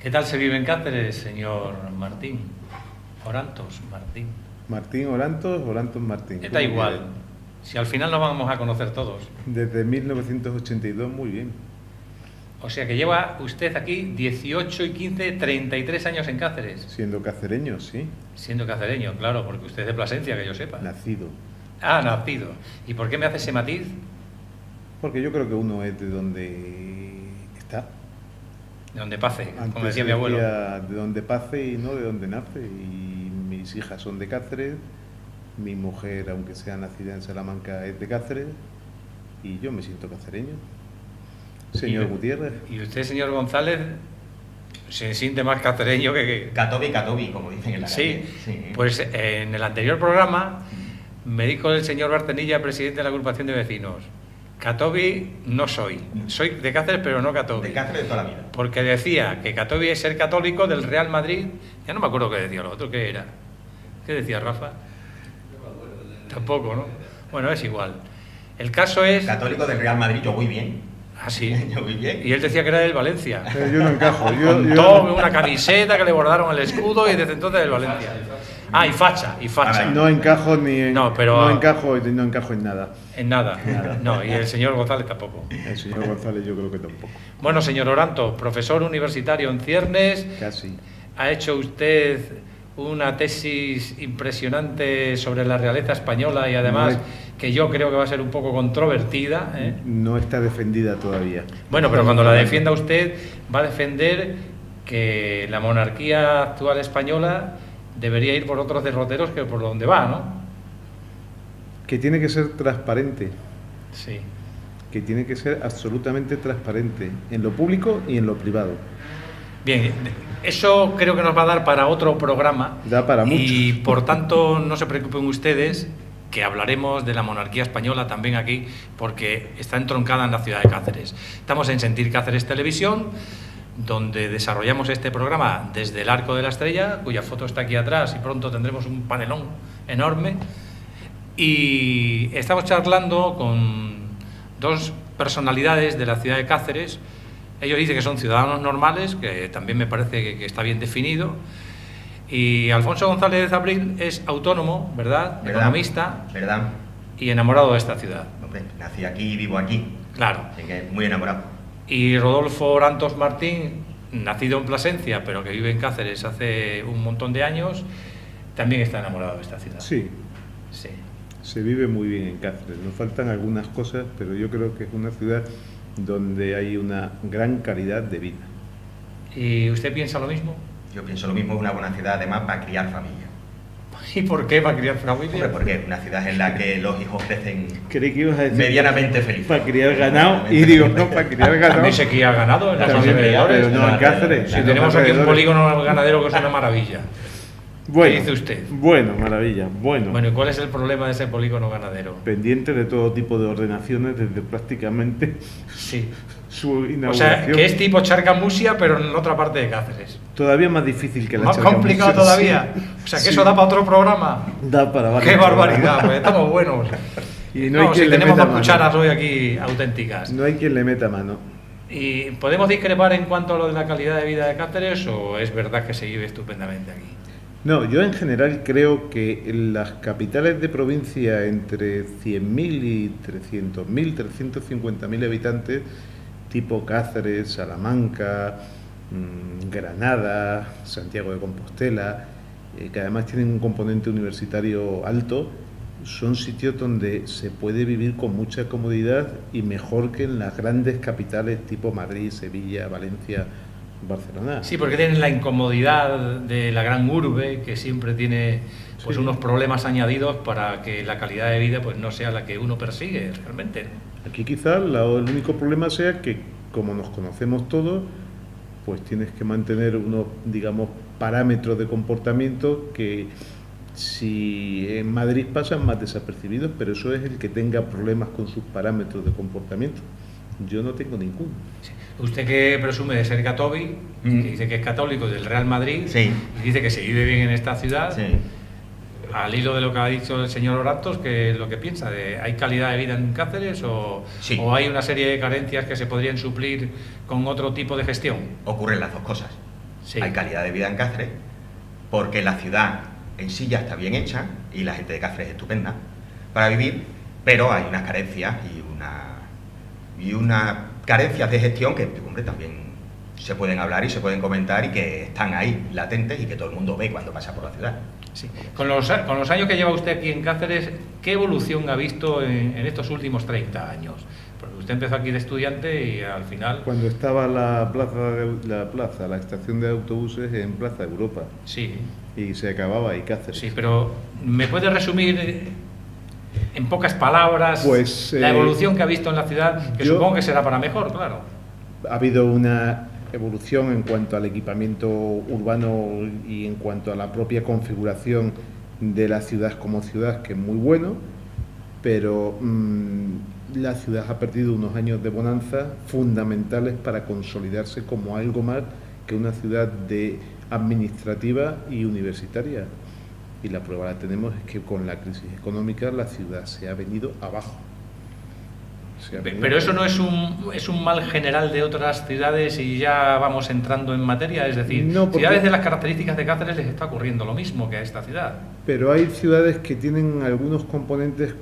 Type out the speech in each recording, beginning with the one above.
¿Qué tal se vive en Cáceres, señor Martín? Orantos, Martín. Martín Orantos, Orantos Martín. Da igual, si al final nos vamos a conocer todos. Desde 1982, muy bien. O sea que lleva usted aquí 18 y 15, 33 años en Cáceres. Siendo cacereño, sí. Siendo cacereño, claro, porque usted es de Plasencia, que yo sepa. Nacido. Ah, nacido. ¿Y por qué me hace ese matiz? Porque yo creo que uno es de donde está. De donde pase, Antes como decía mi abuelo. De donde pase y no de donde nace. Y mis hijas son de Cáceres, mi mujer, aunque sea nacida en Salamanca, es de Cáceres, y yo me siento cacereño. Señor Gutiérrez. ¿Y usted, señor González, se siente más cacereño que...? Catobi, como dicen en la calle. Sí, pues en el anterior programa me dijo el señor Bartenilla, presidente de la agrupación de vecinos, Catobi no soy. Soy de Cáceres, pero no Catobi. De Cáceres de toda la vida. Porque decía que Catobi es ser católico del Real Madrid. Ya no me acuerdo qué decía lo otro, ¿qué era? ¿Qué decía Rafa? Tampoco, ¿no? Bueno, es igual. El caso es... Católico del Real Madrid, yo voy bien. Ah, sí. Yo voy bien. Y él decía que era del Valencia. Yo no encajo. Con una camiseta que le bordaron el escudo y desde entonces del Valencia. Ah, y facha. No encajo ni en, no encajo en nada. En nada. No, y el señor González tampoco. El señor González yo creo que tampoco. Bueno, señor Oranto, profesor universitario en ciernes. Casi. Ha hecho usted una tesis impresionante sobre la realeza española y además que yo creo que va a ser un poco controvertida, ¿eh? No está defendida todavía. Bueno, pero cuando la defienda usted va a defender que la monarquía actual española debería ir por otros derroteros que por donde va, ¿no? Que tiene que ser transparente. Sí. Que tiene que ser absolutamente transparente en lo público y en lo privado. Bien, eso creo que nos va a dar para otro programa. Da para mucho. Y por tanto, no se preocupen ustedes, que hablaremos de la monarquía española también aquí, porque está entroncada en la ciudad de Cáceres. Estamos en Sentir Cáceres Televisión, donde desarrollamos este programa desde el Arco de la Estrella, cuya foto está aquí atrás, y pronto tendremos un panelón enorme. Y estamos charlando con dos personalidades de la ciudad de Cáceres. Ellos dicen que son ciudadanos normales, que también me parece que está bien definido. Y Alfonso González Abril es autónomo, ¿verdad? Economista. ¿Verdad? Y enamorado de esta ciudad. Hombre, nací aquí y vivo aquí. Claro. Así que muy enamorado. Y Rodolfo Orantos Martín, nacido en Plasencia, pero que vive en Cáceres hace un montón de años, también está enamorado de esta ciudad. Sí. Sí. Se vive muy bien en Cáceres. Nos faltan algunas cosas, pero yo creo que es una ciudad donde hay una gran calidad de vida. ¿Y usted piensa lo mismo? Yo pienso lo mismo, es una buena ciudad además para criar familia. ¿Y por qué para criar familia? Hombre, porque es una ciudad en la que los hijos crecen Creí que ibas a decir medianamente felices. para criar ganado, y digo, no, para criar ganado. También se cría ganado en las También, alrededores. pero no en Cáceres. Si tenemos aquí un polígono ganadero que es una maravilla. Bueno, ¿Qué dice usted? Bueno, maravilla, bueno. Bueno, ¿y cuál es el problema de ese polígono ganadero? Pendiente de todo tipo de ordenaciones desde prácticamente Sí. su O inauguración. sea, que es tipo Charcamusia, pero en otra parte de Cáceres. Todavía más difícil que la Más Charcamusia. complicado todavía. Sí. O sea, que Sí. eso da para otro programa. Da para varios ¡Qué barbaridad! programas. Pues estamos buenos. Y no hay si quien le tenemos meta dos mano. cucharas hoy aquí auténticas. No hay quien le meta mano. ¿Y podemos discrepar en cuanto a lo de la calidad de vida de Cáceres o es verdad que se vive estupendamente aquí? No, yo en general creo que en las capitales de provincia entre 100.000 y 300.000, 350.000 habitantes, tipo Cáceres, Salamanca, Granada, Santiago de Compostela, que además tienen un componente universitario alto, son sitios donde se puede vivir con mucha comodidad y mejor que en las grandes capitales tipo Madrid, Sevilla, Valencia, Barcelona. Sí, porque tienen la incomodidad de la gran urbe, que siempre tiene pues Sí. unos problemas añadidos para que la calidad de vida pues no sea la que uno persigue realmente, ¿no? Aquí quizás el único problema sea que, como nos conocemos todos, pues tienes que mantener unos, digamos, parámetros de comportamiento que si en Madrid pasan más desapercibidos, pero eso es el que tenga problemas con sus parámetros de comportamiento. Yo no tengo ninguno. Sí. Usted que presume de ser catobi, que dice que es católico del Real Madrid, Sí. y dice que se vive bien en esta ciudad, Sí. al hilo de lo que ha dicho el señor Orantos, ¿qué es lo que piensa? ¿Hay calidad de vida en Cáceres o Sí. hay una serie de carencias que se podrían suplir con otro tipo de gestión? Ocurren las dos cosas. Sí. Hay calidad de vida en Cáceres, porque la ciudad en sí ya está bien hecha y la gente de Cáceres es estupenda para vivir, pero hay unas carencias y unas carencias de gestión que, hombre, también se pueden hablar y se pueden comentar y que están ahí latentes y que todo el mundo ve cuando pasa por la ciudad. Sí. Con los años que lleva usted aquí en Cáceres, ¿qué evolución ha visto en estos últimos 30 años? Porque usted empezó aquí de estudiante y al final... Cuando estaba la estación de autobuses en Plaza Europa, Sí, y se acababa ahí Cáceres. sí, pero ¿me puede resumir en pocas palabras Pues, la evolución que ha visto en la ciudad? Que yo- supongo que será para mejor, claro. Ha habido una evolución en cuanto al equipamiento urbano y en cuanto a la propia configuración de la ciudad como ciudad, que es muy bueno, pero la ciudad ha perdido unos años de bonanza fundamentales para consolidarse como algo más que una ciudad administrativa y universitaria. Y la prueba la tenemos es que con la crisis económica la ciudad se ha venido abajo. Pero eso no es un mal general de otras ciudades y ya vamos entrando en materia, es decir, No, porque- ciudades de las características de Cáceres les está ocurriendo lo mismo que a esta ciudad. Pero hay ciudades que tienen algunos componentes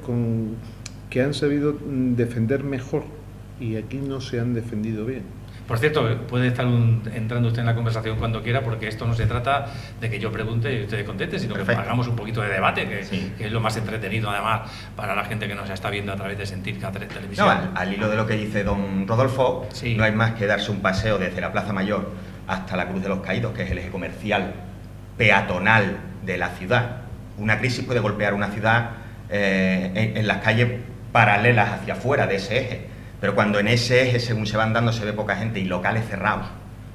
que han sabido defender mejor y aquí no se han defendido bien. Por cierto, puede estar entrando usted en la conversación cuando quiera, porque esto no se trata de que yo pregunte y usted conteste, sino Perfecto. que hagamos un poquito de debate, que, Sí. que es lo más entretenido además para la gente que nos está viendo a través de Sentir Cáceres Televisión. No, al hilo de lo que dice don Rodolfo, Sí. no hay más que darse un paseo desde la Plaza Mayor hasta la Cruz de los Caídos, que es el eje comercial peatonal de la ciudad. Una crisis puede golpear una ciudad en las calles paralelas hacia afuera de ese eje, pero cuando en ese eje, según se van dando, se ve poca gente y locales cerrados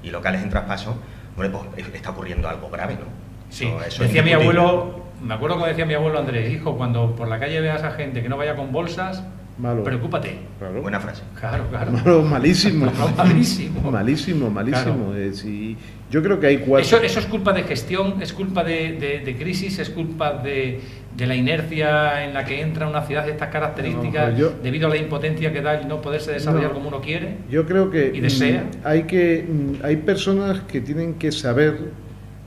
y locales en traspaso, pues está ocurriendo algo grave, ¿no? Sí, Eso es decía mi indiscutible. abuelo, me acuerdo que decía mi abuelo Andrés, hijo, cuando por la calle veas a gente que no vaya con bolsas, Malo. preocúpate. Claro. Buena frase. Claro, claro. Malo, malísimo. Malísimo. Malísimo, malísimo. Claro. Y yo creo que hay cuatro. Eso es culpa de gestión, es culpa de crisis, es culpa de la inercia en la que entra una ciudad de estas características, No, yo- debido a la impotencia que da el no poderse desarrollar No. como uno quiere. Yo creo que ¿Y desea? hay personas que tienen que saber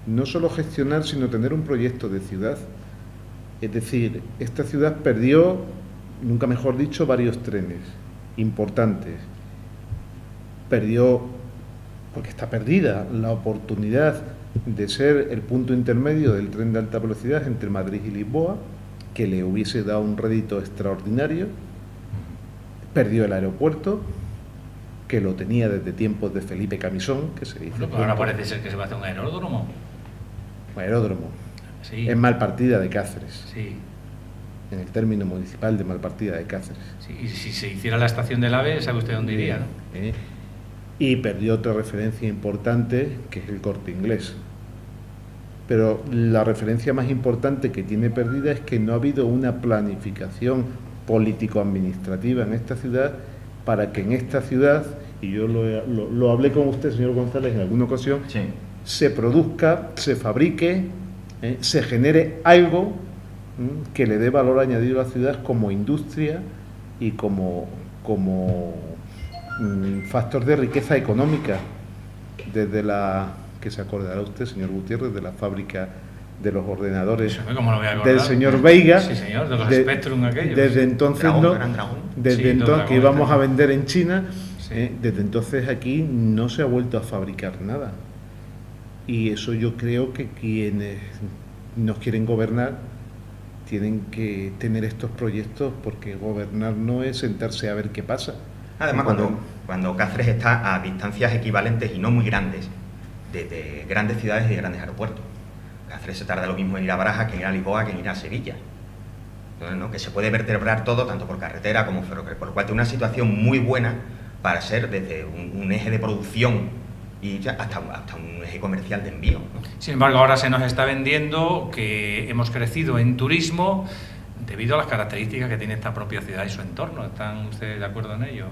no solo gestionar, sino tener un proyecto de ciudad. Es decir, esta ciudad perdió, nunca mejor dicho, varios trenes importantes. Perdió, porque está perdida, la oportunidad de ser el punto intermedio del tren de alta velocidad entre Madrid y Lisboa, que le hubiese dado un rédito extraordinario. Perdió el aeropuerto, que lo tenía desde tiempos de Felipe Camisón, que se dice. Bueno, pues ahora parece ser que se va a hacer un aeródromo. Un aeródromo. Sí, En Malpartida de Cáceres, sí, en el término municipal de Malpartida de Cáceres. sí. Y si se hiciera la estación del AVE, sabe usted dónde iría, ¿no? Y perdió otra referencia importante, que es el Corte Inglés. Pero la referencia más importante que tiene perdida es que no ha habido una planificación político-administrativa en esta ciudad para que en esta ciudad, y yo lo hablé con usted, señor González, en alguna ocasión, Sí. se produzca, se fabrique, se genere algo que le dé valor añadido a la ciudad como industria y como factor de riqueza económica, desde la, que se acordará usted, señor Gutiérrez, de la fábrica de los ordenadores ¿Cómo no voy a acordar? del señor Veiga. Sí, señor, de los De- Spectrum aquellos. Desde entonces Dragón, no, Gran Dragón. desde Sí, entonces los que dragones íbamos a también. vender en China, Sí. desde entonces aquí no se ha vuelto a fabricar nada. Y eso yo creo que quienes nos quieren gobernar tienen que tener estos proyectos, porque gobernar no es sentarse a ver qué pasa. Además, cuando Cáceres está a distancias equivalentes y no muy grandes de grandes ciudades y de grandes aeropuertos. Cáceres se tarda lo mismo en ir a Barajas que en ir a Lisboa que en ir a Sevilla. Entonces, ¿no? Que se puede vertebrar todo, tanto por carretera como ferrocarril, por lo cual tiene una situación muy buena para ser desde un eje de producción y ya hasta un eje comercial de envío, ¿no? Sin embargo, ahora se nos está vendiendo que hemos crecido en turismo debido a las características que tiene esta propia ciudad y su entorno. ¿Están ustedes de acuerdo en ello?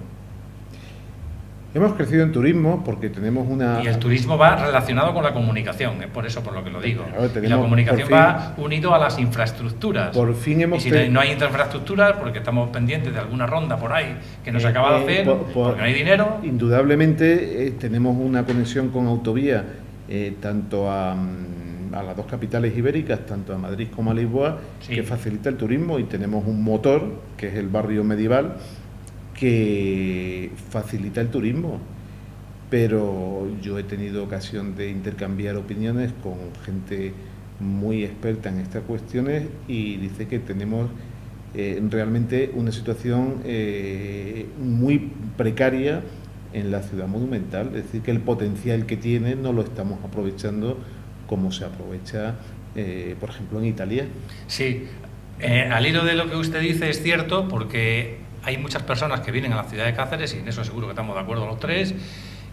Hemos crecido en turismo porque tenemos una... Y el turismo va relacionado con la comunicación, es por eso por lo que lo digo. Claro, Y la tenemos, comunicación por fin, va unido a las infraestructuras. Por fin hemos y si tenido- no hay infraestructuras, porque estamos pendientes de alguna ronda por ahí que no se acaba de hacer, porque no hay dinero. Indudablemente tenemos una conexión con autovía tanto a las dos capitales ibéricas, tanto a Madrid como a Lisboa, Sí. que facilita el turismo, y tenemos un motor, que es el barrio medieval, que facilita el turismo. Pero yo he tenido ocasión de intercambiar opiniones con gente muy experta en estas cuestiones y dice que tenemos realmente una situación muy precaria en la ciudad monumental, es decir, que el potencial que tiene no lo estamos aprovechando como se aprovecha, por ejemplo, en Italia. Sí, al hilo de lo que usted dice es cierto, porque hay muchas personas que vienen a la ciudad de Cáceres, y en eso seguro que estamos de acuerdo los tres,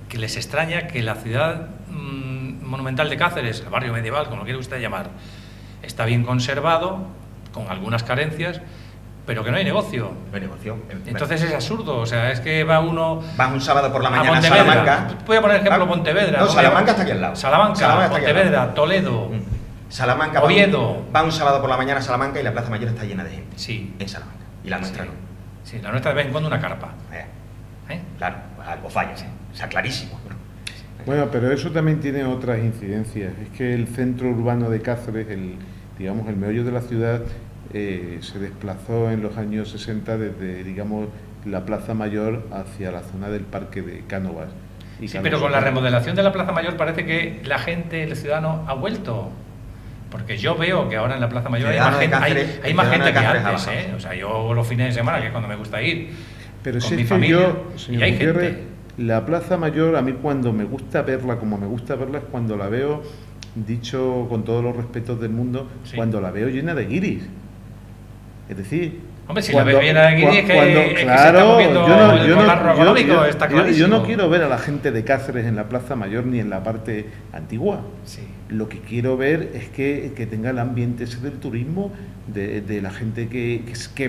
que les extraña que la ciudad monumental de Cáceres, el barrio medieval, como lo quiere usted llamar, está bien conservado, con algunas carencias, pero que no hay negocio. No hay negocio. Entonces es absurdo, o sea, es que va uno... Vas un sábado por la a mañana a Pontevedra. Salamanca. Voy a poner ejemplo Pontevedra. No, Salamanca está aquí al lado. Salamanca está aquí al Pontevedra, lado. Toledo. Salamanca, Oviedo. Va un sábado por la mañana a Salamanca y la Plaza Mayor está llena de gente. Sí. En Salamanca. Y la nuestra Sí. no. Sí, la nuestra de vez en cuando una carpa. Claro, pues algo falla. O sea, clarísimo. Bueno, pero eso también tiene otras incidencias. Es que el centro urbano de Cáceres, digamos, el meollo de la ciudad, se desplazó en los años 60 desde, digamos, la Plaza Mayor hacia la zona del Parque de Cánovas. Y Sí, claro, pero con eso- la remodelación de la Plaza Mayor parece que la gente, el ciudadano, ha vuelto. Porque yo veo que ahora en la Plaza Mayor hay Ciudadano más de gente, Cáceres- hay más ciudadano gente de que Cáceres ha antes, bajado. ¿eh? O sea, yo los fines de semana, que es cuando me gusta ir, Pero con si mi es que familia, yo, y señor hay Gutiérrez, gente. la Plaza Mayor, a mí cuando me gusta verla, como me gusta verla, es cuando la veo, dicho con todos los respetos del mundo, Sí. cuando la veo llena de guiris. Es decir... Hombre, si la ves llena de guiris, es que se está claro, moviendo el colarro económico, está yo clarísimo. no quiero ver a la gente de Cáceres en la Plaza Mayor ni en la parte antigua. Sí. Lo que quiero ver es que tenga el ambiente ese del turismo, de la gente que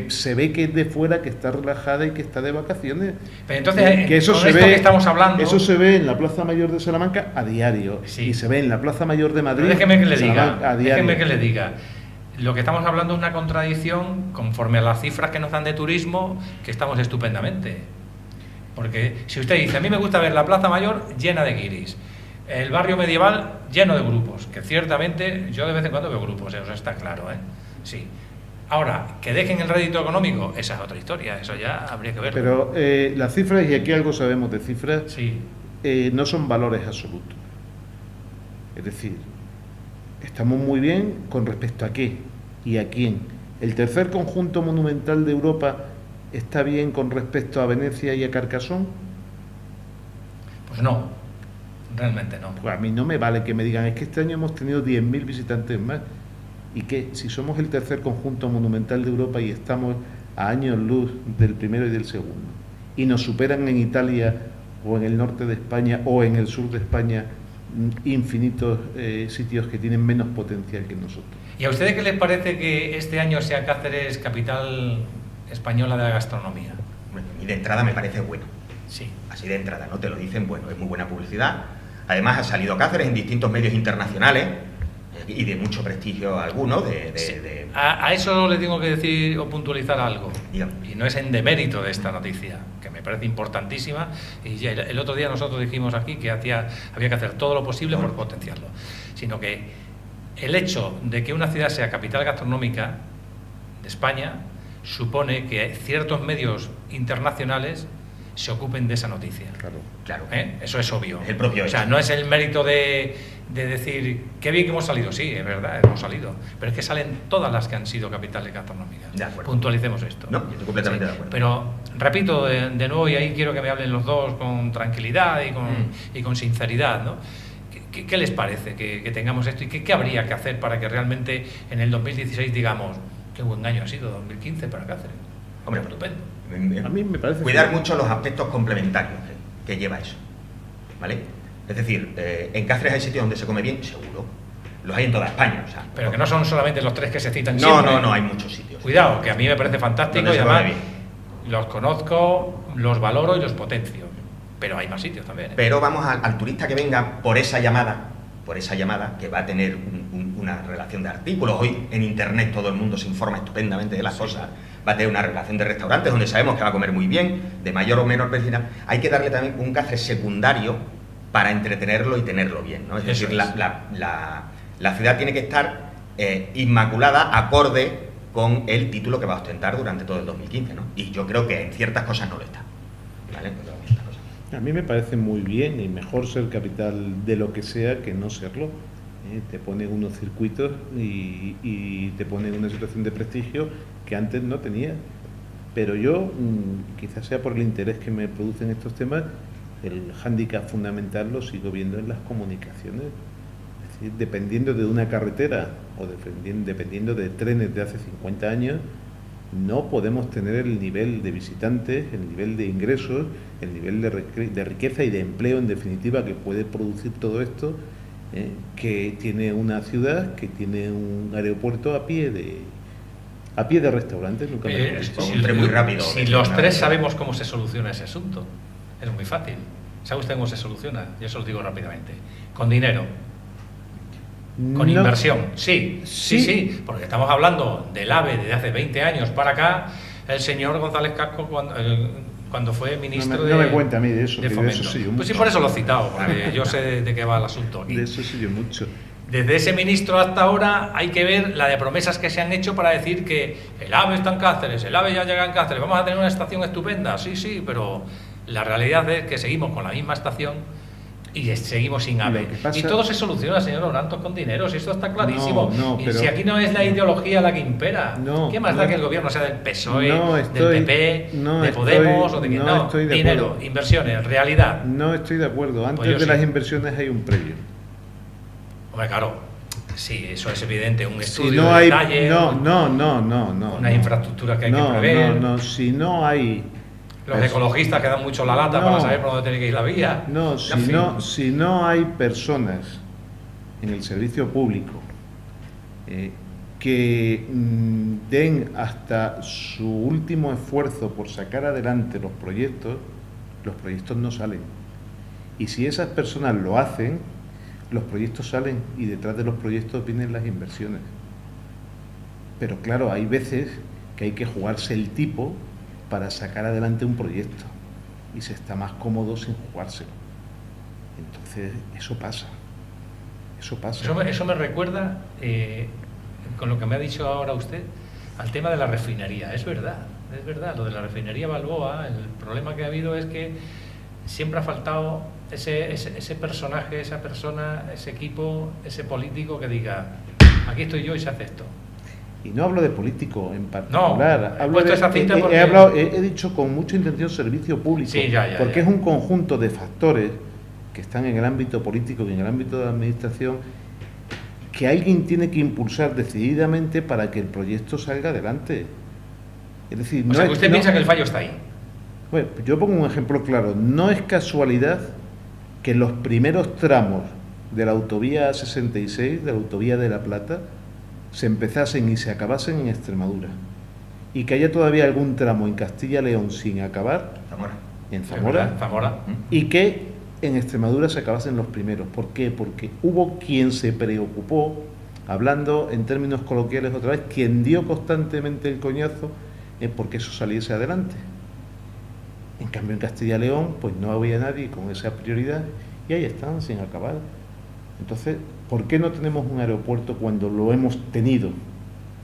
se ve que es de fuera, que está relajada y que está de vacaciones. Pero entonces, que eso con se esto ve, que estamos hablando... eso se ve en la Plaza Mayor de Salamanca a diario, Sí. y se ve en la Plaza Mayor de Madrid Pero déjeme que le Salamanca, diga, a diario. déjeme que le diga. Lo que estamos hablando es una contradicción conforme a las cifras que nos dan de turismo, que estamos estupendamente. Porque si usted dice, a mí me gusta ver la Plaza Mayor llena de guiris, el barrio medieval lleno de grupos, que ciertamente yo de vez en cuando veo grupos, eso está claro, ¿eh? Sí. Ahora, que dejen el rédito económico, esa es otra historia, eso ya habría que verlo. Pero las cifras, y aquí algo sabemos de cifras, Sí, no son valores absolutos. Es decir, estamos muy bien con respecto a qué y a quién. El tercer conjunto monumental de Europa está bien con respecto a Venecia y a Carcassonne. pues no, realmente no. Pues a mí no me vale que me digan, es que este año hemos tenido 10.000 visitantes más. ¿Y qué? Si somos el tercer conjunto monumental de Europa y estamos a años luz del primero y del segundo, y nos superan en Italia o en el norte de España o en el sur de España infinitos sitios que tienen menos potencial que nosotros. ¿Y a ustedes qué les parece que este año sea Cáceres capital española de la gastronomía? Bueno, y de entrada me parece bueno. Sí. Así de entrada, ¿no? Te lo dicen, bueno, es muy buena publicidad. Además ha salido Cáceres en distintos medios internacionales y de mucho prestigio algunos. A eso le tengo que decir o puntualizar algo. Dígame. Y no es en demérito de esta noticia, que me parece importantísima. Y ya el otro día nosotros dijimos aquí que había que hacer todo lo posible por potenciarlo. Sino que el hecho de que una ciudad sea capital gastronómica de España supone que ciertos medios internacionales se ocupen de esa noticia. Claro. Eso es obvio. Es el propio O sea, hecho. no es el mérito de decir qué bien que hemos salido. Sí, es verdad, hemos salido. Pero es que salen todas las que han sido capitales gastronómicas. De acuerdo. Puntualicemos esto. No, yo estoy completamente de acuerdo. Pero repito de nuevo, y ahí quiero que me hablen los dos con tranquilidad y con sinceridad, ¿no? ¿Qué les parece que tengamos esto y qué habría que hacer para que realmente en el 2016 digamos qué buen año ha sido 2015 para Cáceres? Hombre, estupendo. A mí me parece cuidar que- mucho los aspectos complementarios que lleva eso, ¿vale? Es decir, en Cáceres hay sitios donde se come bien, seguro. Los hay en toda España, o sea, Pero que no son solamente los tres que se citan no, siempre. no, hay muchos sitios. Cuidado, que a mí me parece fantástico Donde y se come además bien. los conozco, los valoro y los potencio. Pero hay más sitios también, ¿eh? Pero vamos al turista que venga por esa llamada, que va a tener una relación de artículos. Hoy en internet todo el mundo se informa estupendamente de las cosas. Va a tener una relación de restaurantes donde sabemos que va a comer muy bien, de mayor o menor vecindad. Hay que darle también un Cáceres secundario para entretenerlo y tenerlo bien, ¿no? Es decir, la ciudad tiene que estar inmaculada, acorde con el título que va a ostentar durante todo el 2015, ¿no? Y yo creo que en ciertas cosas no lo está, ¿vale? A mí me parece muy bien y mejor ser capital de lo que sea que no serlo. Te ponen unos circuitos y te ponen una situación de prestigio que antes no tenía. Pero yo, quizás sea por el interés que me producen estos temas, el hándicap fundamental lo sigo viendo en las comunicaciones. Es decir, dependiendo de una carretera o dependiendo de trenes de hace 50 años, no podemos tener el nivel de visitantes, el nivel de ingresos, el nivel de riqueza y de empleo, en definitiva, que puede producir todo esto, que tiene una ciudad, que tiene un aeropuerto a pie de restaurantes. Nunca me un tren muy rápido. Si los tres sabemos cómo se soluciona ese asunto, es muy fácil. ¿Sabe usted cómo se soluciona? Yo se lo digo rápidamente. Con dinero. Con inversión, sí, porque estamos hablando del AVE desde hace 20 años para acá. El señor González Casco, cuando fue ministro no me cuenta a mí de eso, de Fomento. De eso sí yo pues sí, por eso lo he citado, porque yo sé de qué va el asunto aquí. De eso sí yo mucho. Desde ese ministro hasta ahora hay que ver la de promesas que se han hecho para decir que el AVE está en Cáceres, el AVE ya llega en Cáceres, vamos a tener una estación estupenda, sí, pero la realidad es que seguimos con la misma estación y seguimos sin AVE. Y todo se soluciona, señor Orantos, con dinero, si esto está clarísimo. Y si aquí no es la ideología la que impera, ¿qué más da que el gobierno sea del PSOE, del PP, de Podemos o de quien no? Dinero, inversiones, realidad. No estoy de acuerdo. Antes de las inversiones hay un previo. Hombre, claro, sí, eso es evidente. Un estudio si no de hay, detalle, no. Una infraestructura que hay que prever. Si no hay... Los ecologistas que dan mucho la lata para saber por dónde tiene que ir la vía. Si no hay personas en el servicio público que den hasta su último esfuerzo por sacar adelante los proyectos no salen. Y si esas personas lo hacen, los proyectos salen y detrás de los proyectos vienen las inversiones. Pero claro, hay veces que hay que jugarse el tipo para sacar adelante un proyecto y se está más cómodo sin jugárselo. Entonces, eso pasa. Eso me recuerda, con lo que me ha dicho ahora usted, al tema de la refinería. Es verdad, lo de la refinería Balboa, el problema que ha habido es que siempre ha faltado ese personaje, esa persona, ese equipo, ese político que diga, aquí estoy yo y se hace esto. Y no hablo de político en particular, he dicho con mucha intención servicio público, porque es un conjunto de factores que están en el ámbito político y en el ámbito de la administración que alguien tiene que impulsar decididamente para que el proyecto salga adelante. Es decir, o sea, que usted piensa que el fallo está ahí. Bueno, yo pongo un ejemplo claro. No es casualidad que los primeros tramos de la autovía 66, de la autovía de La Plata, se empezasen y se acabasen en Extremadura, y que haya todavía algún tramo en Castilla-León sin acabar, en Zamora, y que en Extremadura se acabasen los primeros. ¿Por qué? Porque hubo quien se preocupó, hablando en términos coloquiales otra vez, quien dio constantemente el coñazo porque eso saliese adelante. En cambio en Castilla-León pues no había nadie con esa prioridad y ahí están sin acabar. Entonces, ¿por qué no tenemos un aeropuerto cuando lo hemos tenido?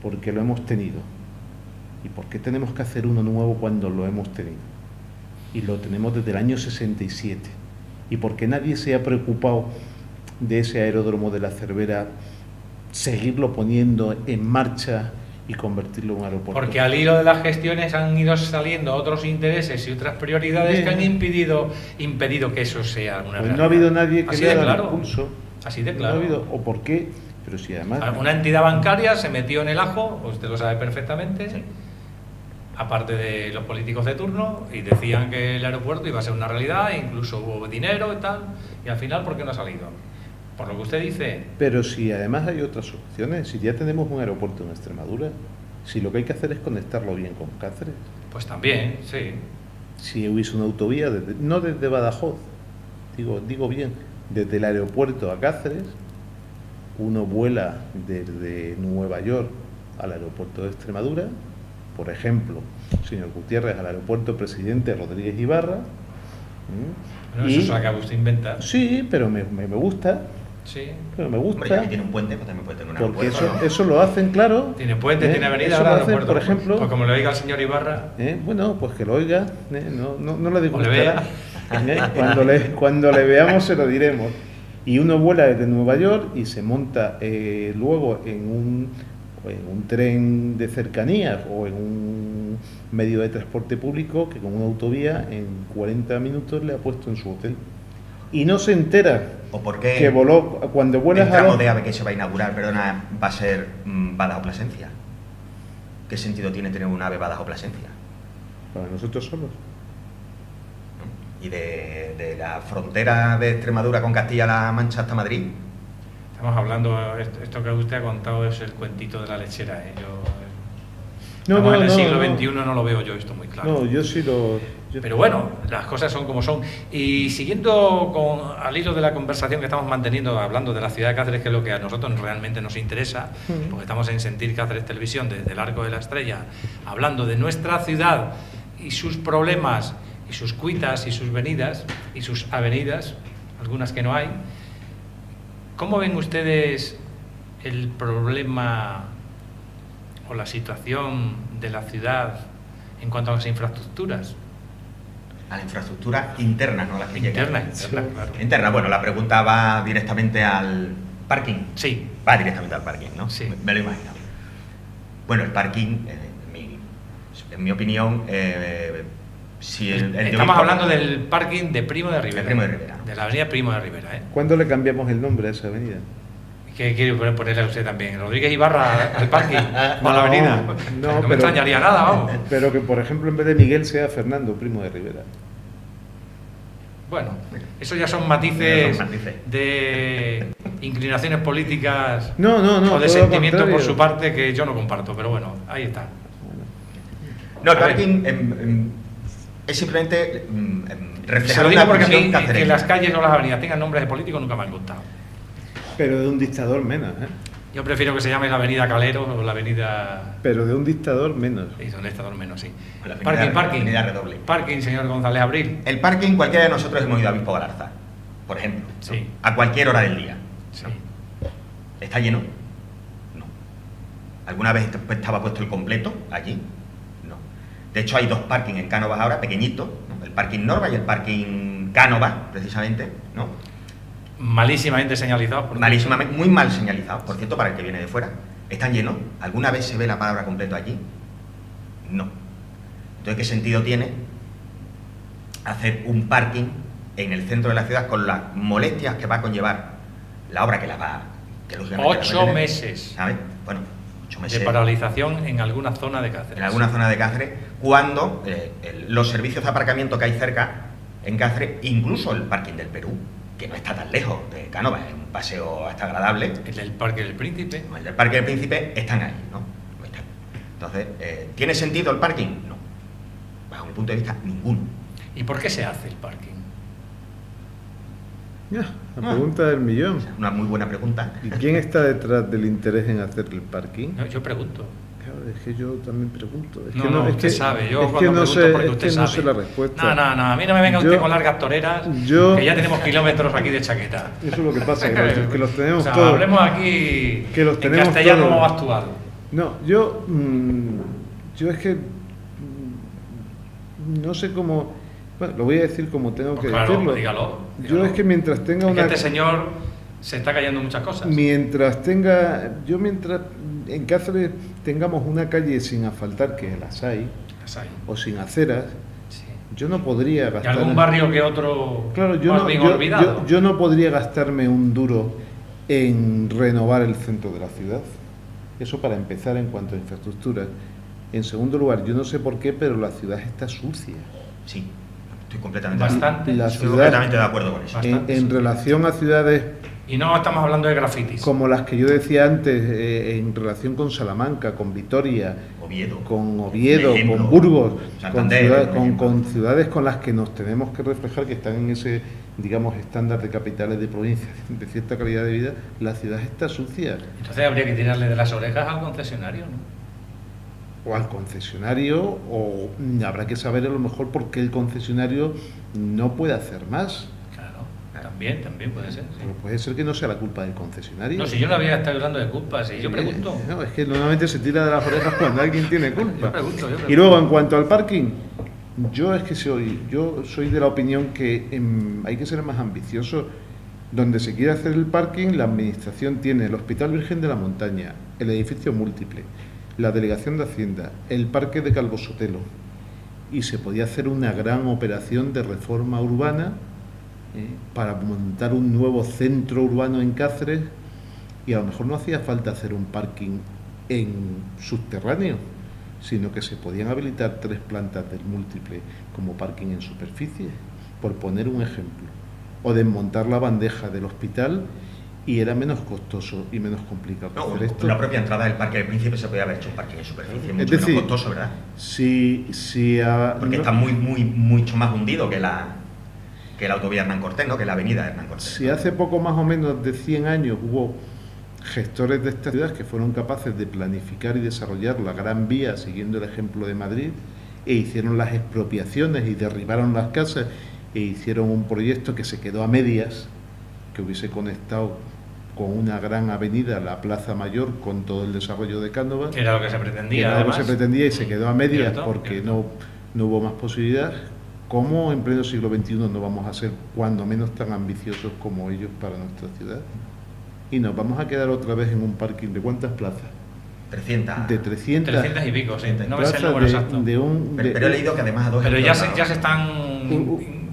Porque lo hemos tenido. ¿Y por qué tenemos que hacer uno nuevo cuando lo hemos tenido? Y lo tenemos desde el año 67. ¿Y por qué nadie se ha preocupado de ese aeródromo de la Cervera, seguirlo poniendo en marcha y convertirlo en un aeropuerto? Porque al hilo de las gestiones han ido saliendo otros intereses y otras prioridades que han impedido que eso sea una realidad. No ha habido nadie que le haga el impulso. Así de claro. No ha habido, ¿o por qué? Pero si además... Una entidad bancaria se metió en el ajo, usted lo sabe perfectamente, aparte de los políticos de turno, y decían que el aeropuerto iba a ser una realidad, e incluso hubo dinero y tal, y al final, ¿por qué no ha salido? Por lo que usted dice. Pero si además hay otras soluciones, si ya tenemos un aeropuerto en Extremadura, si lo que hay que hacer es conectarlo bien con Cáceres. Pues también, sí. Si hubiese una autovía, no desde Badajoz, digo bien, desde el aeropuerto a Cáceres, uno vuela desde Nueva York al aeropuerto de Extremadura, por ejemplo, señor Gutiérrez, al aeropuerto Presidente Rodríguez Ibarra, Bueno, eso se lo acaba usted de inventar. Sí, pero me gusta. Sí. Pero me Hombre, ya gusta. que tiene un puente, pues también puede tener un Porque aeropuerto, ¿no? eso lo hacen, claro. Tiene puente, tiene avenida, Eso ahora lo hacen, aeropuerto. por ejemplo. Pues como le oiga al señor Ibarra. Bueno, pues que lo oiga, no le O le vea. disgustará. Cuando le veamos se lo diremos. Y uno vuela desde Nueva York y se monta luego en un tren de cercanías o en un medio de transporte público que con una autovía en 40 minutos le ha puesto en su hotel. Y no se entera ¿O por qué que voló cuando vuelas el tramo de AVE que se va a inaugurar, perdona, va a ser Badajoz-Plasencia? ¿Qué sentido tiene tener un AVE Badajoz-Plasencia? para nosotros solos. Y de la frontera de Extremadura con Castilla-La Mancha hasta Madrid. Estamos hablando, esto que usted ha contado es el cuentito de la lechera. Estamos en el siglo XXI, no lo veo yo esto muy claro. No, yo sí lo... Pero bueno, las cosas son como son. Y siguiendo al hilo de la conversación que estamos manteniendo, hablando de la ciudad de Cáceres, que es lo que a nosotros realmente nos interesa, porque estamos en Sentir Cáceres Televisión desde el Arco de la Estrella, hablando de nuestra ciudad y sus problemas, y sus cuitas, y sus venidas, y sus avenidas, algunas que no hay. ¿Cómo ven ustedes el problema o la situación de la ciudad en cuanto a las infraestructuras? A la infraestructura interna, no a las que llegan. Interna, claro. Interna, bueno, la pregunta va directamente al parking. Sí. Va directamente al parking, ¿no? Sí. Me lo imagino. Bueno, el parking, en mi opinión, si Estamos hablando del parking de Primo de Rivera. De Primo de Rivera, ¿no? De la avenida Primo de Rivera, ¿eh? ¿Cuándo le cambiamos el nombre a esa avenida? ¿Qué quiere ponerle a usted también? ¿Rodríguez Ibarra al parking? ¿O a la avenida? No me pero- extrañaría nada, vamos. Pero que, por ejemplo, en vez de Miguel sea Fernando Primo de Rivera. Bueno, eso ya son matices Son matices. de inclinaciones políticas No, o de todo lo sentimiento por contrario. su parte que yo no comparto, pero bueno, ahí está. No, el A ver. parking es simplemente Se reflejar lo digo una porque a mí visión que cacereña. las calles o las avenidas tengan nombres de políticos nunca me han gustado. Pero de un dictador menos, ¿eh? Yo prefiero que se llame la avenida Calero o la avenida... Pero de un dictador menos. Sí, donde está menos, sí. La avenida- Parking. avenida Redoble. Parking, señor González Abril. El parking, cualquiera de nosotros hemos ido a Obispo Galarza, por ejemplo, ¿no? Sí. A cualquier hora del día. Sí. ¿Está lleno? No. ¿Alguna vez estaba puesto el completo allí? No. De hecho, hay dos parking en Cánovas ahora, pequeñitos, ¿no? El parking Norva y el parking Cánovas, precisamente, ¿no? Malísimamente señalizado. porque- Malísimamente, muy mal señalizados, por cierto, para el que viene de fuera. ¿Están llenos? ¿Alguna vez se ve la palabra completo allí? No. Entonces, ¿qué sentido tiene hacer un parking en el centro de la ciudad con las molestias que va a conllevar la obra que la va que lógicamente la va a 8 tener? meses ¿Sabes? Bueno, 8 meses de paralización en alguna zona de Cáceres. en alguna zona de Cáceres, cuando los servicios de aparcamiento que hay cerca en Cáceres, incluso el parking del Perú, que no está tan lejos de Cánovas, es un paseo hasta agradable, El del Parque del Príncipe. el del Parque del Príncipe, están ahí, ¿no? Están. Entonces, ¿tiene sentido el parking? No. Bajo mi punto de vista, ninguno. ¿Y por qué se hace el parking? Ya, la pregunta del millón. O sea, una muy buena pregunta. ¿Y quién está detrás del interés en hacer el parking? No, yo pregunto. Claro, es que yo también pregunto. Es No, que no, es usted que, sabe. Yo es que cuando no pregunto sé, porque es usted que no sabe. sé la respuesta. No, a mí no me venga usted Yo- con largas toreras, yo- que ya tenemos kilómetros aquí de chaqueta. Eso es lo que pasa, que los tenemos O sea, todos. hablemos aquí Que los en tenemos castellano todos. actual. No, yo es que no sé cómo. Bueno, lo voy a decir como tengo Pues que claro, decirlo. dígalo. Yo es que mientras tenga Es que una. este señor se está cayendo muchas cosas. Mientras en Cáceres tengamos una calle sin asfaltar, que las hay, Las hay. o sin aceras, Sí. yo no podría Y gastar. algún barrio que otro Claro, yo más no, bien yo- olvidado. yo no podría gastarme un duro en renovar el centro de la ciudad. Eso para empezar en cuanto a infraestructura. En segundo lugar, yo no sé por qué, pero la ciudad está sucia. Sí, estoy completamente, Bastante. La estoy ciudad, completamente de acuerdo con eso. Bastante. en relación a ciudades Y no estamos hablando de grafitis. como las que yo decía antes, en relación con Salamanca, con Vitoria, Oviedo. con Oviedo, Un ejemplo. con Burgos, Santander, con ciudades con las que nos tenemos que reflejar, que están en ese, digamos, estándar de capitales de provincias de cierta calidad de vida, la ciudad está sucia. Entonces habría que tirarle de las orejas al concesionario, ¿no? o al concesionario, o habrá que saber a lo mejor por qué el concesionario no puede hacer más. Claro, también puede ser. Sí. Pero puede ser que no sea la culpa del concesionario. No, si yo no había estado hablando de culpas, y yo pregunto. No, es que normalmente se tira de las orejas cuando alguien tiene culpa. Yo pregunto. Y luego, en cuanto al parking, yo soy de la opinión que hay que ser más ambicioso. Donde se quiere hacer el parking, la administración tiene el Hospital Virgen de la Montaña, el edificio múltiple, la Delegación de Hacienda, el Parque de Calvo Sotelo, y se podía hacer una gran operación de reforma urbana para montar un nuevo centro urbano en Cáceres, y a lo mejor no hacía falta hacer un parking en subterráneo, sino que se podían habilitar 3 plantas del múltiple como parking en superficie, por poner un ejemplo, o desmontar la bandeja del hospital, y era menos costoso y menos complicado hacer esto. La propia entrada del Parque del Príncipe se podía haber hecho un parking en superficie, mucho decir, menos costoso, ¿verdad? Porque está mucho más hundido que la autovía Hernán Cortés, ¿no? Que la avenida Hernán Cortés. Si hace poco más o menos de 100 años hubo gestores de esta ciudad que fueron capaces de planificar y desarrollar la Gran Vía siguiendo el ejemplo de Madrid, e hicieron las expropiaciones y derribaron las casas, e hicieron un proyecto que se quedó a medias, que hubiese conectado con una gran avenida, la Plaza Mayor, con todo el desarrollo de Cánovas. Que era lo que se pretendía. Era lo que se pretendía, y se quedó a medias porque cierto. no hubo más posibilidad. ¿Cómo en pleno siglo XXI no vamos a ser cuando menos tan ambiciosos como ellos para nuestra ciudad? Y nos vamos a quedar otra vez en un parking de ¿cuántas plazas? 300. De 300. 300 y pico, sí. No me sé el plazas número exacto. Pero he leído que además a 2 Pero euros ya se están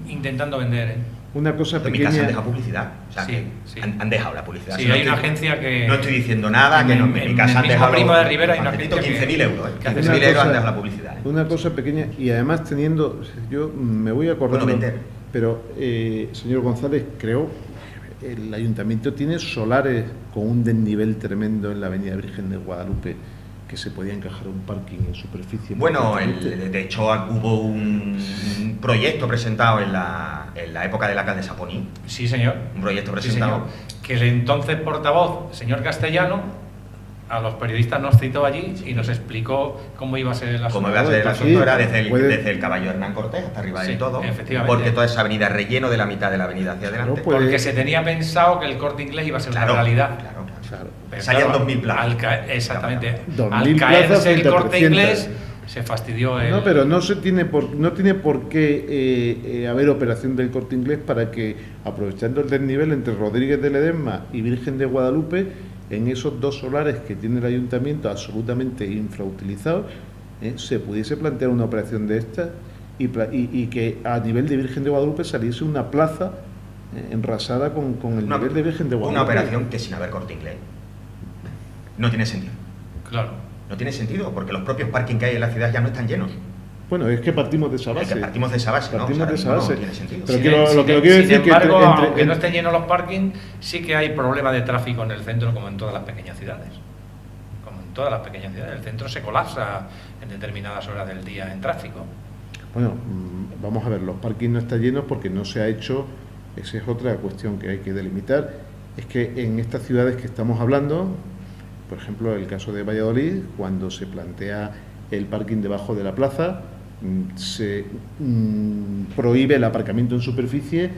intentando vender, ¿eh? Una cosa En mi casa han pequeña. dejado publicidad. O sea, Sí, que sí. han dejado la publicidad. Sí, Si no hay una estoy- agencia que... No estoy diciendo nada, que no, en mi en casa el han mismo dejado... Primo de Rivera hay una paquetito, agencia que- 15.000 euros, que hace 15.000 Una euros han cosa- dejado la publicidad. Una cosa pequeña, y además teniendo, yo me voy acordando, Bueno, vender. pero señor González, creo el ayuntamiento tiene solares con un desnivel tremendo en la avenida Virgen de Guadalupe, que se podía encajar un parking en superficie. Bueno, perfectamente. de hecho hubo un proyecto presentado en la época del alcalde Saponí, Sí, señor. un proyecto Sí, presentado. señor. Que el entonces portavoz, señor Castellano, a los periodistas nos citó allí y nos explicó cómo iba a ser el asunto. Como iba a ser el Sí, asunto, era desde puede- el caballo Hernán Cortés hasta arriba Sí, del todo, efectivamente. porque toda esa avenida relleno de la mitad de la avenida hacia Claro, adelante. pues- Porque se tenía pensado que el Corte Inglés iba a ser Claro, una realidad. claro. Claro. Pero Salían claro, 2.000 plazas. Exactamente. 2.000 Al plazas caerse el frente a Corte 300. Inglés, se fastidió el... No, pero no tiene por qué haber operación del Corte Inglés para que, aprovechando el desnivel entre Rodríguez de Ledesma y Virgen de Guadalupe, en esos 2 solares que tiene el ayuntamiento absolutamente infrautilizados, se pudiese plantear una operación de estas, y que a nivel de Virgen de Guadalupe saliese una plaza enrasada con el nivel de Virgen de Guadalupe. Una operación que sin haber Corte Inglés no tiene sentido. Claro. No tiene sentido, porque los propios parking que hay en la ciudad ya no están llenos. Bueno, es que partimos de esa Es base. que partimos de esa base, ¿no? Partimos O sea, de esa no base. tiene sentido. Pero Sin- que lo sin- que quiero sin decir que embargo, entre- aunque no estén llenos los parkings, sí que hay problemas de tráfico en el centro, como en todas las pequeñas ciudades. Como en todas las pequeñas ciudades. El centro se colapsa en determinadas horas del día en tráfico. Bueno, vamos a ver, los parkings no están llenos porque no se ha hecho, esa es otra cuestión que hay que delimitar, es que en estas ciudades que estamos hablando, por ejemplo, el caso de Valladolid, cuando se plantea el parking debajo de la plaza, se prohíbe el aparcamiento en superficie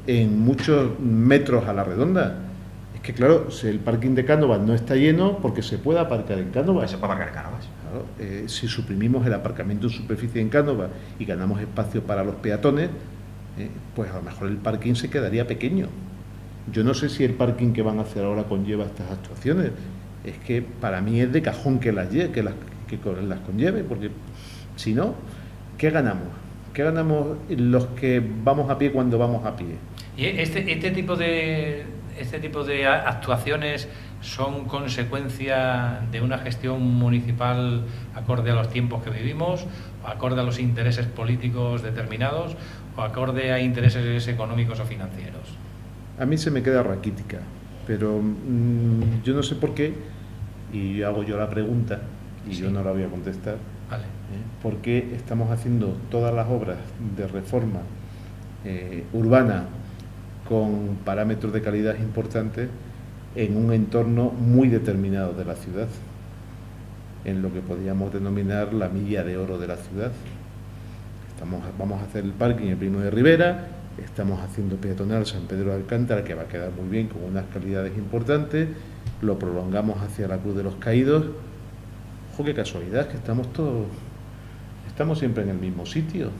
en muchos metros a la redonda. Es que claro, si el parking de Cánovas no está lleno, porque se puede aparcar en Cánovas. Se puede aparcar en Cánovas. Claro, si suprimimos el aparcamiento en superficie en Cánovas y ganamos espacio para los peatones, pues a lo mejor el parking se quedaría pequeño. Yo no sé si el parking que van a hacer ahora conlleva estas actuaciones. Es que para mí es de cajón que las conlleve, porque si no, ¿qué ganamos? ¿Qué ganamos los que vamos a pie cuando vamos a pie? Y este tipo de actuaciones son consecuencia de una gestión municipal acorde a los tiempos que vivimos, o acorde a los intereses políticos determinados, o acorde a intereses económicos o financieros. A mí se me queda raquítica, pero yo no sé por qué, y hago yo la pregunta, y Sí. yo no la voy a contestar. Vale. ¿Por qué estamos haciendo todas las obras de reforma urbana con parámetros de calidad importantes en un entorno muy determinado de la ciudad? en lo que podríamos denominar la milla de oro de la ciudad. Vamos a hacer el parking en Primo de Rivera, estamos haciendo peatonal San Pedro de Alcántara, que va a quedar muy bien, con unas calidades importantes, lo prolongamos hacia la Cruz de los Caídos. ¡Ojo, qué casualidad! Que estamos siempre en el mismo sitio.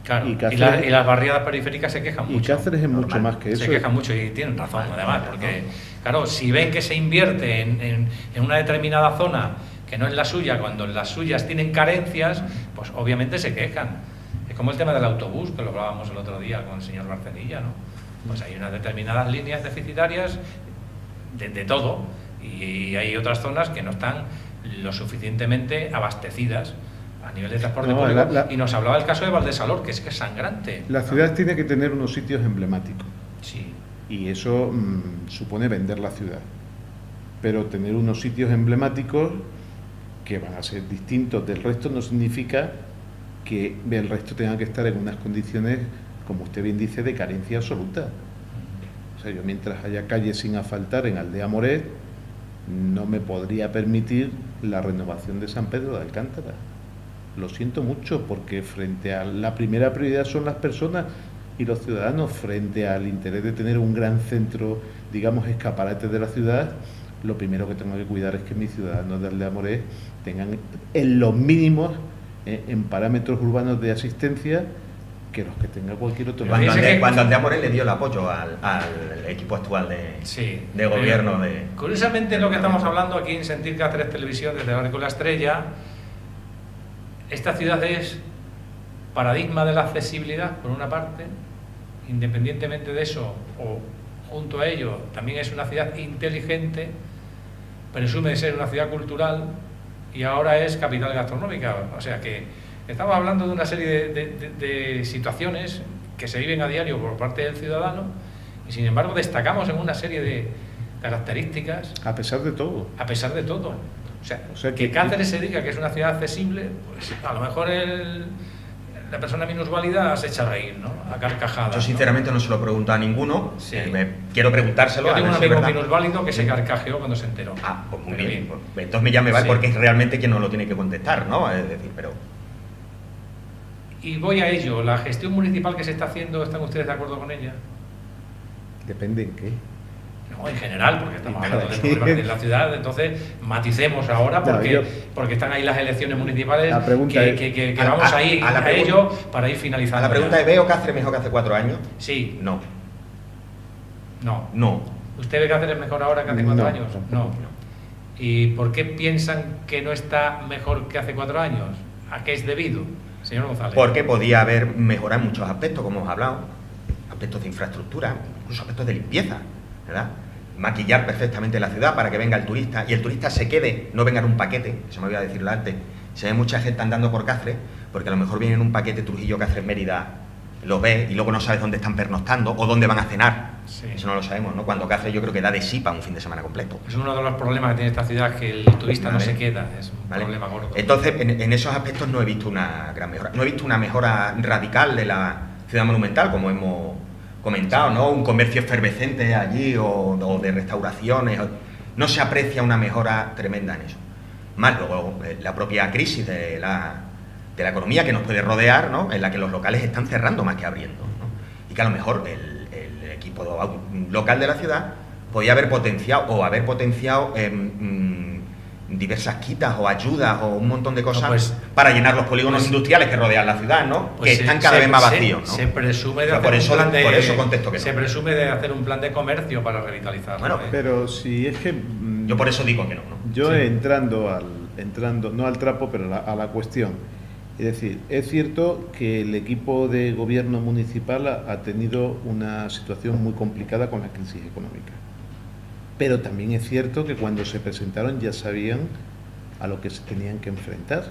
Claro, y las barriadas periféricas se quejan mucho. Y Cáceres es mucho más que eso. Se quejan mucho y tienen razón, además, porque, claro, si ven que se invierte en una determinada zona que no es la suya, cuando las suyas tienen carencias, pues obviamente se quejan. Es como el tema del autobús, que lo hablábamos el otro día con el señor Barcenilla, ¿no? Pues hay unas determinadas líneas deficitarias de todo, y hay otras zonas que no están lo suficientemente abastecidas a nivel de transporte público. Y nos hablaba el caso de Valdesalor, que es sangrante. La ciudad tiene que tener unos sitios emblemáticos. Sí. Y eso supone vender la ciudad. Pero tener unos sitios emblemáticos que van a ser distintos del resto no significa que el resto tenga que estar en unas condiciones, como usted bien dice, de carencia absoluta. O sea, yo mientras haya calles sin asfaltar en Aldea Moret, no me podría permitir la renovación de San Pedro de Alcántara. Lo siento mucho, porque frente a la primera prioridad son las personas y los ciudadanos, frente al interés de tener un gran centro, digamos, escaparate de la ciudad, lo primero que tengo que cuidar es que mis ciudadanos de Aldea Moret tengan en los mínimos, en parámetros urbanos de asistencia, que los que tenga cualquier otro. Cuando Aldea Moret le dio el apoyo al equipo actual de gobierno. Curiosamente, lo que estamos hablando aquí en Sentir Cáceres Televisión, desde Barrio con la Estrella, esta ciudad es paradigma de la accesibilidad, por una parte. Independientemente de eso, o junto a ello, también es una ciudad inteligente, presume de ser una ciudad cultural, y ahora es capital gastronómica. O sea que estamos hablando de una serie de situaciones que se viven a diario por parte del ciudadano, y sin embargo destacamos en una serie de características. A pesar de todo. A pesar de todo. O sea que Cáceres se diga que es una ciudad accesible, pues a lo mejor la persona minusválida se echa a reír, ¿no? A carcajadas. Yo sinceramente no se lo pregunto a ninguno. Sí. Quiero preguntárselo. Yo tengo un amigo minusválido que se carcajeó cuando se enteró. Pues muy bien. Pues, entonces ya me vale, porque es realmente quien no lo tiene que contestar, ¿no? Es decir, pero... Y voy a ello. La gestión municipal que se está haciendo, ¿están ustedes de acuerdo con ella? Depende en qué. No, en general, porque estamos hablando de problemas de la ciudad, entonces maticemos ahora, porque están ahí las elecciones municipales, que vamos a ir a ello para ir finalizando. La pregunta es, ¿veo Cáceres mejor que hace 4 años? Sí. No. ¿Usted ve Cáceres mejor ahora que hace 4 años? No. ¿Y por qué piensan que no está mejor que hace 4 años? ¿A qué es debido, señor González? Porque podía haber mejorado en muchos aspectos, como hemos hablado, aspectos de infraestructura, incluso aspectos de limpieza, ¿verdad? Maquillar perfectamente la ciudad para que venga el turista y el turista se quede, no venga en un paquete, se me olvidó decirlo antes. Se ve mucha gente andando por Cáceres porque a lo mejor viene en un paquete Trujillo, Cáceres, Mérida, lo ves y luego no sabes dónde están pernoctando o dónde van a cenar. Sí. Eso no lo sabemos, ¿no? Cuando Cáceres yo creo que da de sí para un fin de semana completo. Es uno de los problemas que tiene esta ciudad, que el turista no se queda, es un problema gordo. Entonces, en esos aspectos no he visto una gran mejora. No he visto una mejora radical de la ciudad monumental, como hemos comentado, ¿no? Un comercio efervescente allí o de restauraciones. No se aprecia una mejora tremenda en eso. Más luego la propia crisis de la economía que nos puede rodear, ¿no? En la que los locales están cerrando más que abriendo, ¿no? Y que a lo mejor el equipo local de la ciudad podía haber potenciado diversas quitas o ayudas o un montón de cosas para llenar los polígonos industriales que rodean la ciudad, ¿no? Que están cada vez más vacíos, ¿no? Se presume de hacer por eso contesto que no. Se presume de hacer un plan de comercio para revitalizarlo. Bueno, pero si es que yo por eso digo que no. Yo entrando no al trapo, pero a la cuestión. Es decir, es cierto que el equipo de gobierno municipal ha tenido una situación muy complicada con la crisis económica. Pero también es cierto que cuando se presentaron ya sabían a lo que se tenían que enfrentar.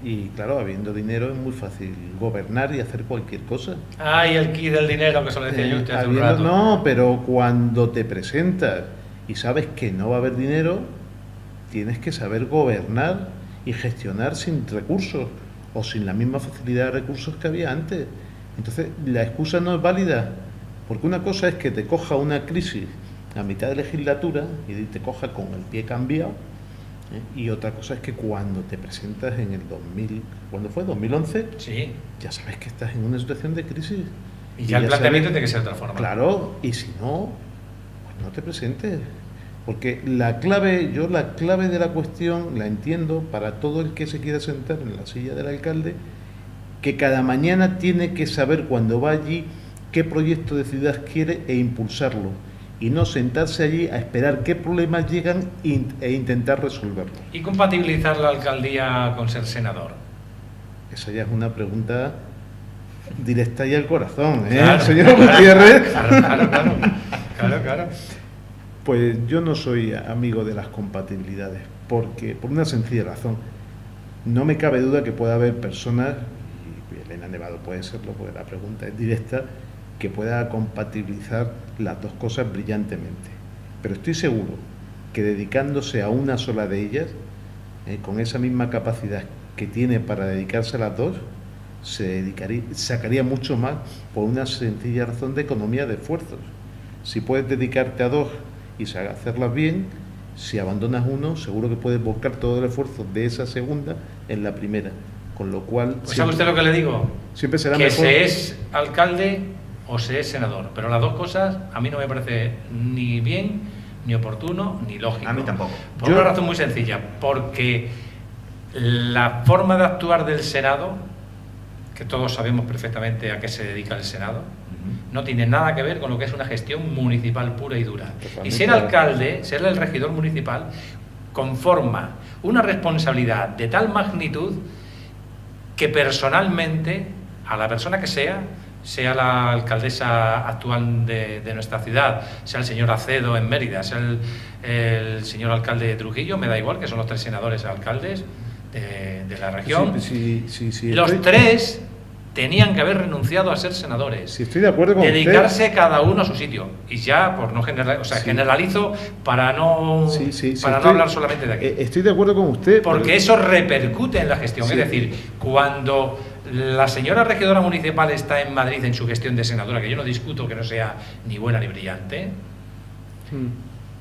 Y claro, habiendo dinero es muy fácil gobernar y hacer cualquier cosa. Y el kit del dinero, que eso lo decía yo usted hace un rato. No, pero cuando te presentas y sabes que no va a haber dinero, tienes que saber gobernar y gestionar sin recursos o sin la misma facilidad de recursos que había antes. Entonces, la excusa no es válida, porque una cosa es que te coja una crisis a mitad de legislatura y te coja con el pie cambiado, Y otra cosa es que cuando te presentas en el 2000, ¿cuándo fue? ¿2011? Sí. Ya sabes que estás en una situación de crisis. Y ya el planteamiento sabes, tiene que ser de otra forma. Claro, y si no, pues no te presentes. Porque la clave de la cuestión la entiendo para todo el que se quiera sentar en la silla del alcalde, que cada mañana tiene que saber cuando va allí qué proyecto de ciudad quiere e impulsarlo. Y no sentarse allí a esperar qué problemas llegan e intentar resolverlos. ¿Y compatibilizar la alcaldía con ser senador? Esa ya es una pregunta directa y al corazón, Claro. Señor Gutiérrez. Claro. Pues yo no soy amigo de las compatibilidades, porque por una sencilla razón. No me cabe duda que pueda haber personas, y Elena Nevado puede serlo, porque la pregunta es directa, que pueda compatibilizar las dos cosas brillantemente. Pero estoy seguro que dedicándose a una sola de ellas, con esa misma capacidad que tiene para dedicarse a las dos, sacaría mucho más por una sencilla razón de economía de esfuerzos. Si puedes dedicarte a dos y hacerlas bien, si abandonas uno, seguro que puedes volcar todo el esfuerzo de esa segunda en la primera. Con lo cual... Pues ¿sabe usted lo que le digo? Siempre será que mejor. se es alcalde o se es senador. Pero las dos cosas a mí no me parece ni bien, ni oportuno, ni lógico. A mí tampoco. Por una razón muy sencilla. Porque la forma de actuar del Senado, que todos sabemos perfectamente a qué se dedica el Senado, no tiene nada que ver con lo que es una gestión municipal pura y dura. Totalmente. Y ser alcalde, ser el regidor municipal, conforma una responsabilidad de tal magnitud que personalmente, a la persona que sea la alcaldesa actual de nuestra ciudad, sea el señor Acedo en Mérida, sea el señor alcalde de Trujillo, me da igual, que son los tres senadores alcaldes de la región, Sí, los tres tenían que haber renunciado a ser senadores. Sí, estoy de acuerdo con dedicarse usted. cada uno a su sitio. Y ya, por no generalizar, o sea, Sí. generalizo para no hablar solamente de aquí. Estoy de acuerdo con usted. Porque eso repercute en la gestión. Sí. Es decir, cuando la señora regidora municipal está en Madrid en su gestión de senadora, que yo no discuto que no sea ni buena ni brillante,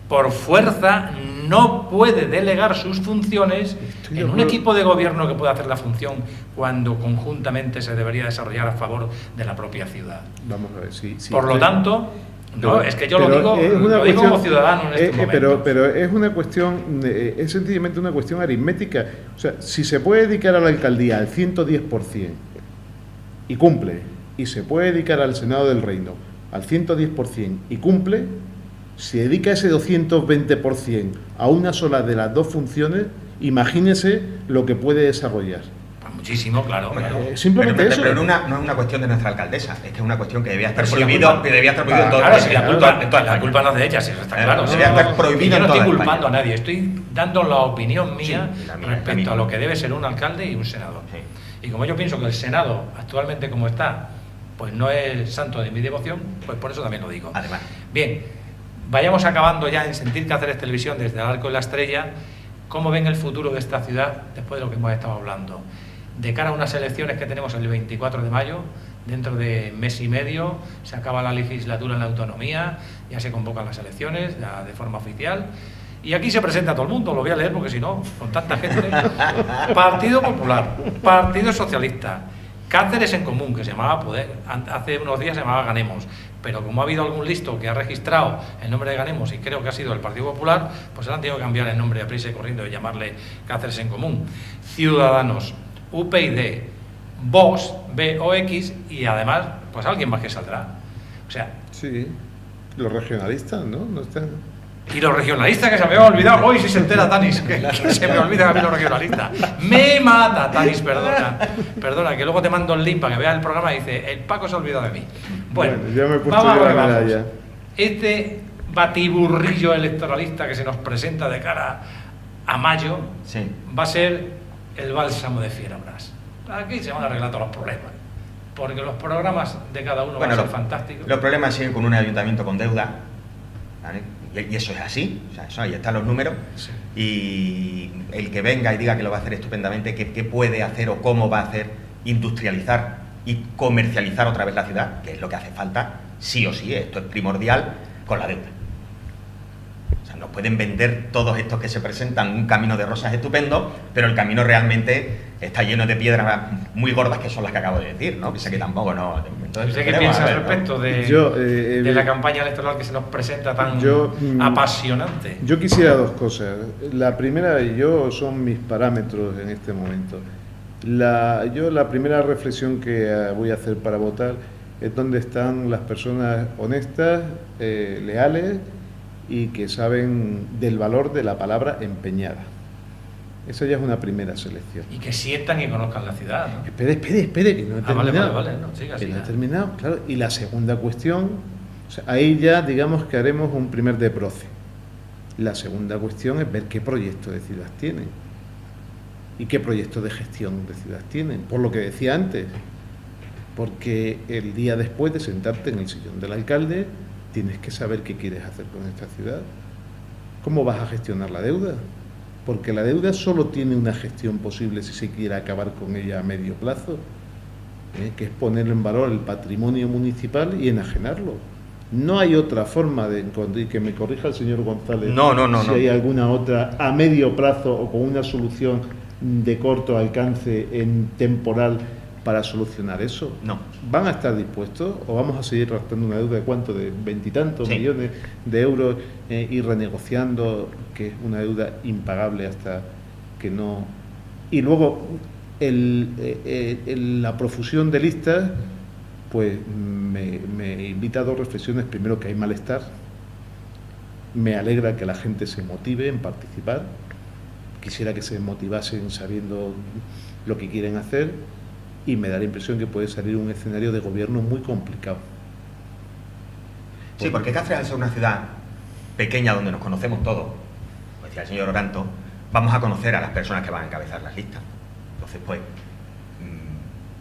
por fuerza no puede delegar sus funciones en un equipo de gobierno que pueda hacer la función cuando conjuntamente se debería desarrollar a favor de la propia ciudad. Vamos a ver, Por lo tanto, no, es que yo lo digo como ciudadano en este momento. Pero es una cuestión, es sencillamente una cuestión aritmética. O sea, si se puede dedicar a la alcaldía al 110% y cumple, y se puede dedicar al Senado del Reino al 110% y cumple, si dedica ese 220% a una sola de las dos funciones, imagínese lo que puede desarrollar. Pues muchísimo, claro. Simplemente eso. Pero no es una cuestión de nuestra alcaldesa, es que es una cuestión que debía estar Pero si prohibido, la en todo claro, el si país. la culpa no es de ella, si eso está claro. Debía estar prohibido yo no en estoy toda culpando España. a nadie, estoy dando la opinión mía Sí, la mía respecto misma. a lo que debe ser un alcalde y un senador. Sí. Y como yo pienso que el Senado, actualmente como está, pues no es santo de mi devoción, pues por eso también lo digo. Además. Bien, vayamos acabando ya en Sentir Cáceres Televisión desde el Arco de la Estrella. ¿Cómo ven el futuro de esta ciudad después de lo que hemos estado hablando? De cara a unas elecciones que tenemos el 24 de mayo, dentro de mes y medio, se acaba la legislatura en la autonomía, ya se convocan las elecciones ya de forma oficial. Y aquí se presenta todo el mundo, lo voy a leer porque si no, con tanta gente. Partido Popular, Partido Socialista, Cáceres en Común, que se llamaba Poder, hace unos días se llamaba Ganemos, pero como ha habido algún listo que ha registrado el nombre de Ganemos y creo que ha sido el Partido Popular, pues se han tenido que cambiar el nombre a prisa y corriendo y llamarle Cáceres en Común. Ciudadanos, UPyD, Vox, VOX y además, pues alguien más que saldrá. O sea... Sí, los regionalistas, ¿no? No están... Y los regionalistas, que se me había olvidado, hoy si se entera Tanis, que se me olvida a mí los regionalistas. Me mata, Tanis, perdona, que luego te mando el link para que veas el programa y dice, el Paco se ha olvidado de mí. Bueno, ya me he puesto vamos a yo ver, la vamos. medalla. Este batiburrillo electoralista que se nos presenta de cara a mayo, Sí. va a ser el bálsamo de Fierabras. Aquí se van a arreglar todos los problemas, porque los programas de cada uno van a ser fantásticos. Los problemas siguen con un ayuntamiento con deuda, ¿vale? Y eso es así, o sea, eso, ahí están los números. Sí. Y el que venga y diga que lo va a hacer estupendamente, qué puede hacer o cómo va a hacer industrializar y comercializar otra vez la ciudad, que es lo que hace falta, sí o sí, esto es primordial con la deuda. O sea, nos pueden vender todos estos que se presentan un camino de rosas estupendo, pero el camino realmente está lleno de piedras muy gordas, que son las que acabo de decir, ¿no? Que sé que tampoco no... Entonces, ¿Usted qué piensa al respecto de la campaña electoral que se nos presenta tan apasionante? Yo quisiera dos cosas. La primera, son mis parámetros en este momento. La primera reflexión que voy a hacer para votar es dónde están las personas honestas, leales y que saben del valor de la palabra empeñada. Esa ya es una primera selección. Y que sientan y conozcan la ciudad, ¿no? Espere, que no he terminado. Vale, no, siga. No he terminado, claro. Y la segunda cuestión, o sea, ahí ya digamos que haremos un primer desbroce. La segunda cuestión es ver qué proyecto de ciudad tienen y qué proyecto de gestión de ciudad tienen, por lo que decía antes, porque el día después de sentarte en el sillón del alcalde tienes que saber qué quieres hacer con esta ciudad, cómo vas a gestionar la deuda, porque la deuda solo tiene una gestión posible si se quiere acabar con ella a medio plazo, que es poner en valor el patrimonio municipal y enajenarlo. No hay otra forma de encontrar, y que me corrija el señor González, si hay alguna otra a medio plazo o con una solución de corto alcance en temporal para solucionar eso. No. ¿Van a estar dispuestos o vamos a seguir arrastrando una deuda de cuánto, de 20 y tantos millones de euros y renegociando, que es una deuda impagable hasta que no... Y luego la profusión de listas pues me invita a dos reflexiones. Primero, que hay malestar. Me alegra que la gente se motive en participar. Quisiera que se motivasen sabiendo lo que quieren hacer, y me da la impresión que puede salir un escenario de gobierno muy complicado. Sí, porque Cáceres, al ser una ciudad pequeña donde nos conocemos todos, como decía el señor Oranto, vamos a conocer a las personas que van a encabezar las listas. Entonces, pues,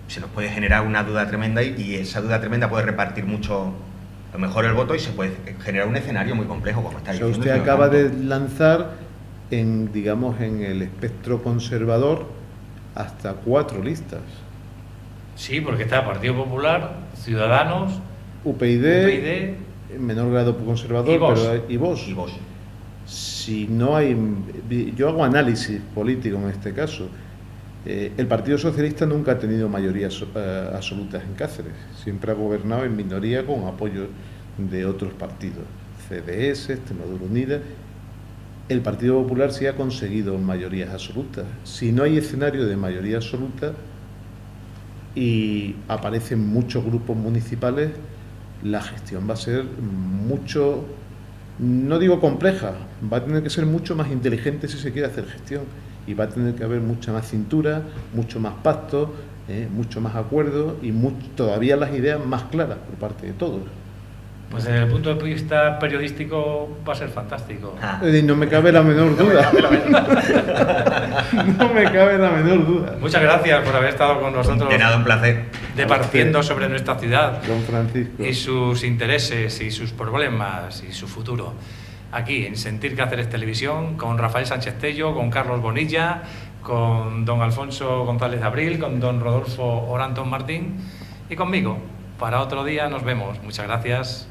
se nos puede generar una duda tremenda y esa duda tremenda puede repartir mucho, a lo mejor, el voto, y se puede generar un escenario muy complejo, como está diciendo. Usted acaba de lanzar en el espectro conservador hasta 4 listas. Sí, porque está Partido Popular, Ciudadanos, UPyD, en menor grado conservador, y Vox. Si no hay, yo hago análisis político en este caso. El Partido Socialista nunca ha tenido mayorías absolutas en Cáceres, siempre ha gobernado en minoría con apoyo de otros partidos, CDS, Extremadura Unida. El Partido Popular sí ha conseguido mayorías absolutas. Si no hay escenario de mayoría absoluta y aparecen muchos grupos municipales, la gestión va a ser mucho, no digo compleja, va a tener que ser mucho más inteligente si se quiere hacer gestión, y va a tener que haber mucha más cintura, mucho más pacto, mucho más acuerdo y todavía las ideas más claras por parte de todos. Pues desde el punto de vista periodístico va a ser fantástico. No me cabe la menor duda. No me cabe la menor duda. Muchas gracias por haber estado con nosotros. De nada, un placer. Departiendo sobre nuestra ciudad. Don Francisco. Y sus intereses y sus problemas y su futuro. Aquí en Sentir Cáceres Televisión, con Rafael Sánchez Tello, con Carlos Bonilla, con don Alfonso González de Abril, con don Rodolfo Orantón Martín y conmigo. Para otro día nos vemos. Muchas gracias.